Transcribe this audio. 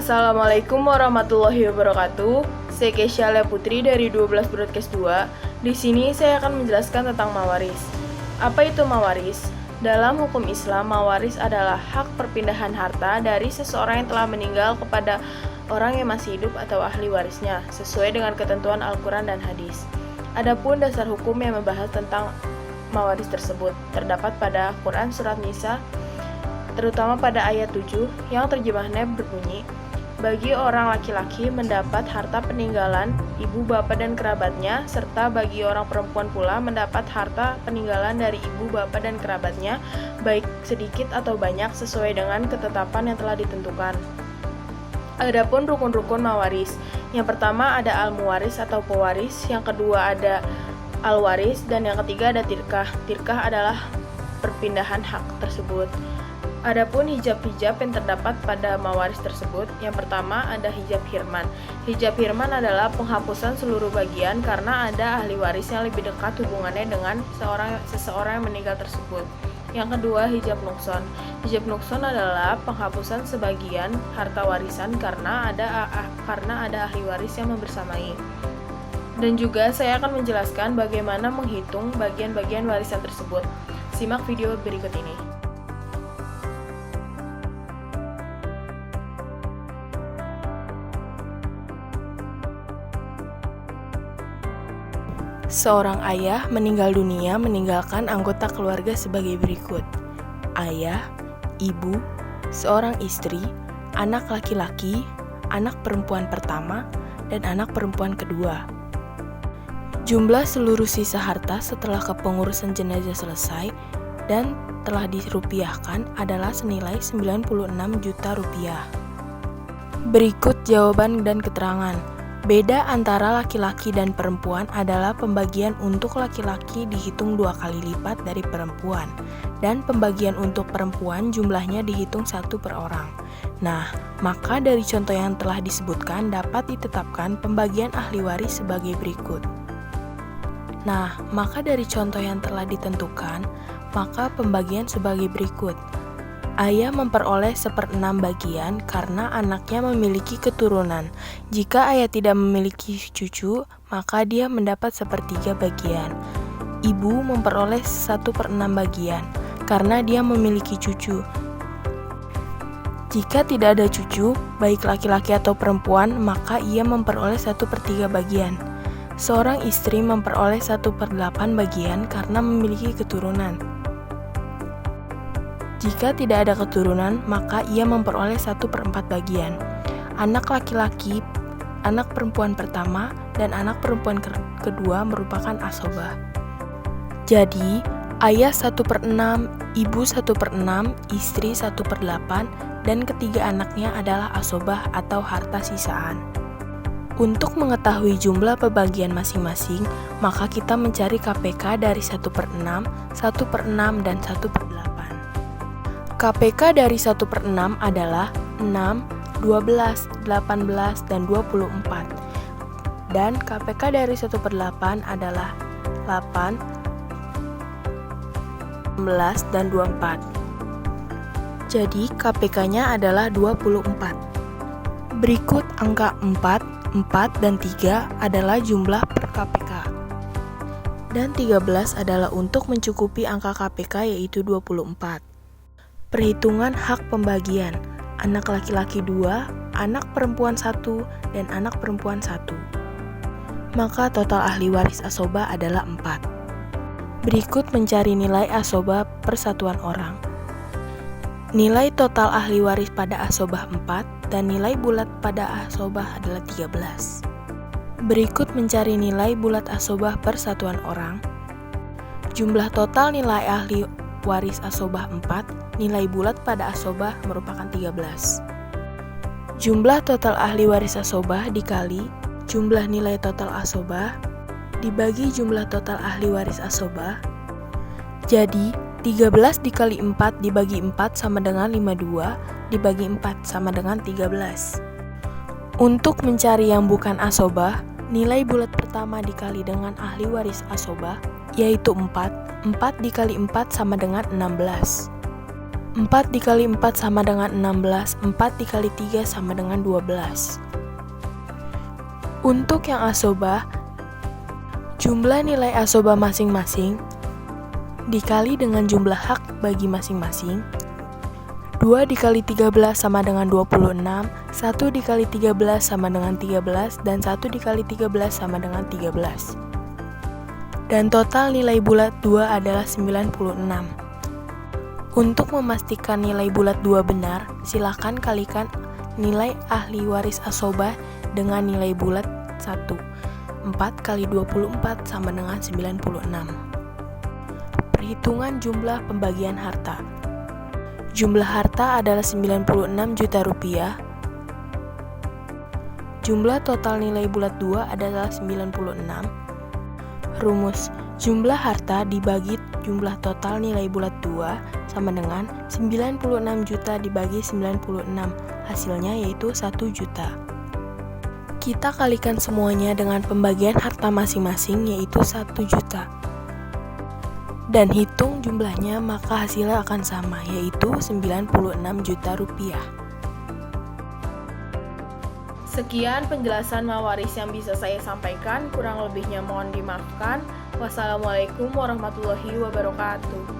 Assalamualaikum warahmatullahi wabarakatuh. Saya Kesha Putri dari 12 Broadcast 2. Di sini saya akan menjelaskan tentang mawaris. Apa itu mawaris? Dalam hukum Islam, mawaris adalah hak perpindahan harta dari seseorang yang telah meninggal kepada orang yang masih hidup atau ahli warisnya, sesuai dengan ketentuan Al-Quran dan hadis. Adapun dasar hukum yang membahas tentang mawaris tersebut terdapat pada Quran Surat Nisa, terutama pada ayat 7 yang terjemahnya berbunyi, bagi orang laki-laki mendapat harta peninggalan ibu bapak dan kerabatnya, serta bagi orang perempuan pula mendapat harta peninggalan dari ibu bapak dan kerabatnya, baik sedikit atau banyak sesuai dengan ketetapan yang telah ditentukan. Adapun rukun-rukun mawaris, yang pertama ada al-muwaris atau pewaris, yang kedua ada al-waris, dan yang ketiga ada tirkah. Tirkah adalah perpindahan hak tersebut. Adapun hijab-hijab yang terdapat pada mawaris tersebut, yang pertama ada hijab hirman. Hijab hirman adalah penghapusan seluruh bagian karena ada ahli waris yang lebih dekat hubungannya dengan seseorang yang meninggal tersebut. Yang kedua, hijab nukson. Hijab nukson adalah penghapusan sebagian harta warisan karena ada ahli waris yang membersamai. Dan juga saya akan menjelaskan bagaimana menghitung bagian-bagian warisan tersebut. Simak video berikut ini. Seorang ayah meninggal dunia meninggalkan anggota keluarga sebagai berikut: ayah, ibu, seorang istri, anak laki-laki, anak perempuan pertama, dan anak perempuan kedua. Jumlah seluruh sisa harta setelah kepengurusan jenazah selesai dan telah dirupiahkan adalah senilai 96 juta rupiah. Berikut jawaban dan keterangan. Beda antara laki-laki dan perempuan adalah pembagian untuk laki-laki dihitung 2 kali lipat dari perempuan, dan pembagian untuk perempuan jumlahnya dihitung 1 per orang. Nah, maka dari contoh yang telah disebutkan dapat ditetapkan pembagian ahli waris sebagai berikut. Nah, maka dari contoh yang telah ditentukan, maka pembagian sebagai berikut. Ayah memperoleh 1/6 bagian karena anaknya memiliki keturunan. Jika ayah tidak memiliki cucu, maka dia mendapat 1/3 bagian. Ibu memperoleh 1/6 bagian karena dia memiliki cucu. Jika tidak ada cucu, baik laki-laki atau perempuan, maka ia memperoleh 1/3 bagian. Seorang istri memperoleh 1/8 bagian karena memiliki keturunan. Jika tidak ada keturunan, maka ia memperoleh 1/4 bagian. Anak laki-laki, anak perempuan pertama, dan anak perempuan kedua merupakan asobah. Jadi, ayah 1/6, ibu 1/6, istri 1/8, dan ketiga anaknya adalah asobah atau harta sisaan. Untuk mengetahui jumlah pembagian masing-masing, maka kita mencari KPK dari 1/6, 1/6, dan 1/8. KPK dari 1/6 adalah 6, 12, 18, dan 24. Dan KPK dari 1/8 adalah 8, 16, dan 24. Jadi KPK-nya adalah 24. Berikut angka 4, 4, dan 3 adalah jumlah per KPK. Dan 13 adalah untuk mencukupi angka KPK yaitu 24. Perhitungan hak pembagian, anak laki-laki 2, anak perempuan 1, dan anak perempuan 1. Maka total ahli waris asobah adalah 4. Berikut mencari nilai asobah per satuan orang. Nilai total ahli waris pada asobah 4 dan nilai bulat pada asobah adalah 13. Berikut mencari nilai bulat asobah per satuan orang. Jumlah total nilai ahli waris asobah 4, nilai bulat pada asobah merupakan 13. Jumlah total ahli waris asobah dikali jumlah nilai total asobah dibagi jumlah total ahli waris asobah. Jadi, 13 dikali 4 dibagi 4 sama dengan 52, dibagi 4 sama dengan 13. Untuk mencari yang bukan asobah, nilai bulat pertama dikali dengan ahli waris asobah, yaitu 4. 4 dikali 4 sama dengan 16. 4 dikali 4 sama dengan 16, 4 dikali 3 sama dengan 12. Untuk yang asobah, jumlah nilai asobah masing-masing dikali dengan jumlah hak bagi masing-masing. 2 dikali 13 sama dengan 26, 1 dikali 13 sama dengan 13, dan 1 dikali 13 sama dengan 13. Dan total nilai bulat 2 adalah 96. Untuk memastikan nilai bulat 2 benar, silakan kalikan nilai ahli waris asobah dengan nilai bulat 1. 4 kali 24 sama dengan 96. Perhitungan jumlah pembagian harta. Jumlah harta adalah 96 juta rupiah. Jumlah total nilai bulat 2 adalah 96. Rumus: jumlah harta dibagi jumlah total nilai bulat 2 sama dengan 96 juta dibagi 96. Hasilnya yaitu 1 juta. Kita kalikan semuanya dengan pembagian harta masing-masing yaitu 1 juta. Dan hitung jumlahnya, maka hasilnya akan sama, yaitu 96 juta rupiah. Sekian penjelasan mawaris yang bisa saya sampaikan, kurang lebihnya mohon dimaafkan. Wassalamualaikum warahmatullahi wabarakatuh.